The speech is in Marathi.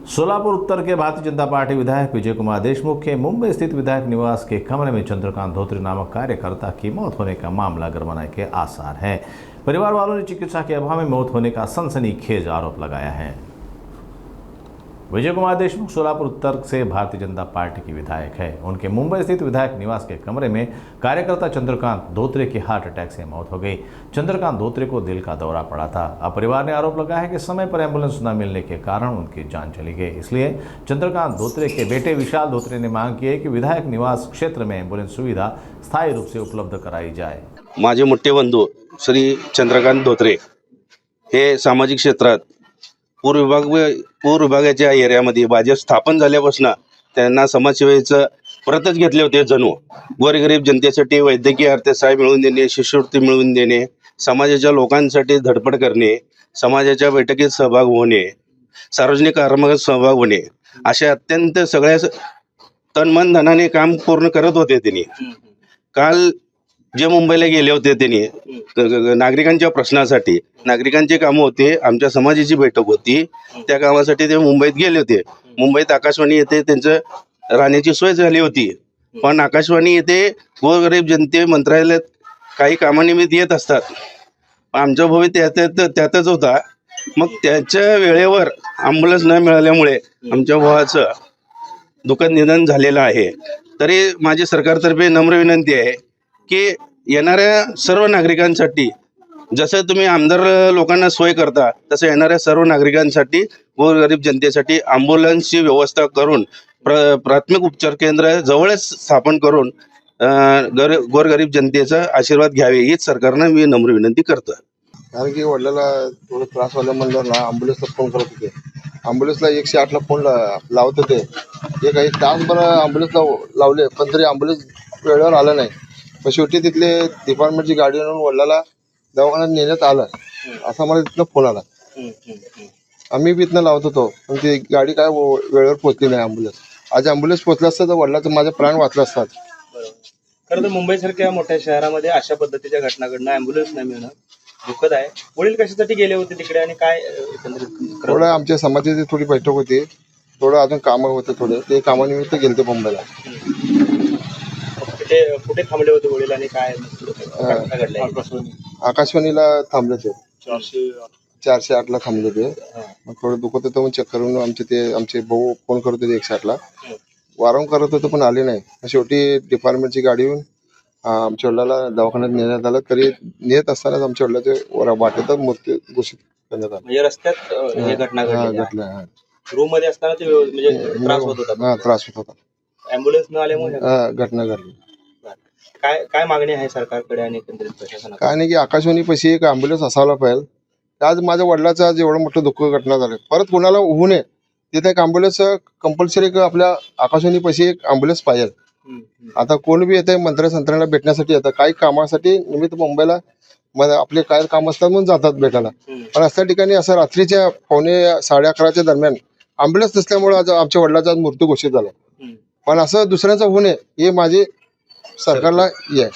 सोलापुर उत्तर के भारतीय जनता पार्टी विधायक विजय कुमार देशमुख के मुंबई स्थित विधायक निवास के कमरे में चंद्रकांत धोत्रे नामक कार्यकर्ता की मौत होने का मामला गरमाने के आसार हैं। परिवार वालों ने चिकित्सा के अभाव में मौत होने का सनसनीखेज आरोप लगाया है। विजय कुमार देशमुख सोलापुर उत्तर से भारतीय जनता पार्टी की विधायक है। उनके मुंबई स्थित विधायक निवास के कमरे में कार्यकर्ता चंद्रकांत धोत्रे की हार्ट अटैक से मौत हो गई। चंद्रकांत धोत्रे को दिल का दौरा पड़ा था। अब परिवार ने आरोप लगाया है कि समय पर एम्बुलेंस न मिलने के कारण उनकी जान चली गई। इसलिए चंद्रकांत धोत्रे के बेटे विशाल धोत्रे ने मांग की है कि विधायक निवास क्षेत्र में एम्बुलेंस सुविधा स्थायी रूप से उपलब्ध कराई जाए। माझे मोठे बंधू श्री चंद्रकांत धोत्रे हे सामाजिक क्षेत्रात पूर्व विभागाच्या एरियामध्ये भाजप स्थापन झाल्यापासून त्यांना समाजसेवेचं व्रतच घेतले होते। जणू गोरगरीब जनतेसाठी वैद्यकीय अर्थसहाय्य मिळवून देणे, शिष्यवृत्ती मिळवून देणे, समाजाच्या लोकांसाठी धडपड करणे, समाजाच्या बैठकीत सहभाग होणे, सार्वजनिक कामात सहभाग होणे, अशा अत्यंत सगळ्या तन मन धनाने काम पूर्ण करत होते। त्यांनी काल जे मुंबईला गेले होते त्यांनी नागरिकांच्या प्रश्नासाठी, नागरिकांचे काम होते, आमच्या समाजाची बैठक होती, त्या कामासाठी ते मुंबईत गेले होते। मुंबईत आकाशवाणी येथे त्यांचं राहण्याची सोय झाली होती, पण आकाशवाणी येथे गोरगरीब जनते मंत्रालयात काही कामानिमित्त येत असतात। आमचा भाऊ त्यातच होता। मग त्याच्या वेळेवर ॲम्ब्युलन्स न मिळाल्यामुळे आमच्या भावाचं दुःखद निधन झालेलं आहे। तरी माझी सरकारतर्फे नम्र विनंती आहे की येणाऱ्या सर्व नागरिकांसाठी जसं तुम्ही आमदार लोकांना सोय करता, तसं येणाऱ्या सर्व नागरिकांसाठी गोरगरीब जनतेसाठी ॲम्ब्युलन्सची व्यवस्था करून प्राथमिक उपचार केंद्र जवळच स्थापन करून गोरगरीब जनतेचा आशीर्वाद घ्यावे हीच सरकारनं मी नम्र विनंती करतो। कारण की वडिलांना थोडं त्रास व्हायला म्हणलं ना, ॲम्ब्युलन्सला फोन करत होते। ॲम्ब्युलन्सला 108ला फोन लावत होते। ते काही तासभर ॲम्ब्युलन्सला लावले, पण तरी ॲम्ब्युलन्स वेळेवर आला नाही। मग शेवटी तिथले डिपार्टमेंटची गाडी आणून वडिलाला दवाखान्यात नेण्यात आलं, असा मला तिथनं फोन आला। आम्ही बी इथनं लावत होतो, पण ती गाडी काय वेळेवर पोहोचली नाही ॲम्ब्युलन्स। आज ॲम्ब्युलन्स पोहोचला असतं तर वडिलाचं माझे प्राण वाचला असतात। खरं तर मुंबईसारख्या मोठ्या शहरामध्ये अशा पद्धतीच्या घटना घडणं, ॲम्ब्युलन्स नाही मिळणं दुःखद आहे। वडील कशासाठी गेले होते तिकडे आणि काय थोडं आमच्या समाजाची थोडी बैठक होती, थोडं अजून कामं होते, थोडे ते कामानिमित्त गेले मुंबईला। कुठे थांबले होते वडील आणि काय घडलं? आकाशवाणीला थांबले ते 408ला थांबले ते। मग थोडं दुखत होतं म्हणून चेक करून आमचे भाऊ फोन करत होते 108ला, वारंवार करत होतं पण आले नाही। शेवटी डिपार्टमेंटची गाडी येऊन आमच्या वडिलाला दवाखान्यात नेण्यात आलं, तरी नेत असतानाच आमच्या वडिलाच्या वाटेतच मृत्यू घोषित करण्यात आला। म्हणजे रस्त्यात हे घटना घडली? हा, रूम मध्ये असताना ते म्हणजे त्रास होत होता? त्रास होत होता, ॲम्ब्युलन्स न आल्यामुळे घटना घडली। काय मागणी आहे सरकारकडे आणि एकंदरीत प्रशासनाकडे? काय नाही की आकाशवाणी पैसे एक ॲम्ब्युलन्स असायला पाहिजे। आज माझ्या वडिलाचं आज एवढं मोठं दुःख घटना झालं, परत कोणाला होऊ नये तिथे एक ॲम्ब्युलन्स कंपल्सरी आपल्या आकाशवाणी पैसे एक ॲम्ब्युलन्स पाहिजे। आता कोण बी येते मंत्र्यांना भेटण्यासाठी येतं, काही कामासाठी निमित्त मुंबईला आपले काय काम असतात म्हणून जातात भेटायला, पण अशा ठिकाणी असं रात्रीच्या 11:30 दरम्यान ॲम्ब्युलन्स नसल्यामुळे आज आमच्या वडिलाचा मृत्यू घोषित झाला। पण असं दुसऱ्यांचा होऊ नये हे माझी सरकारला हे आहे।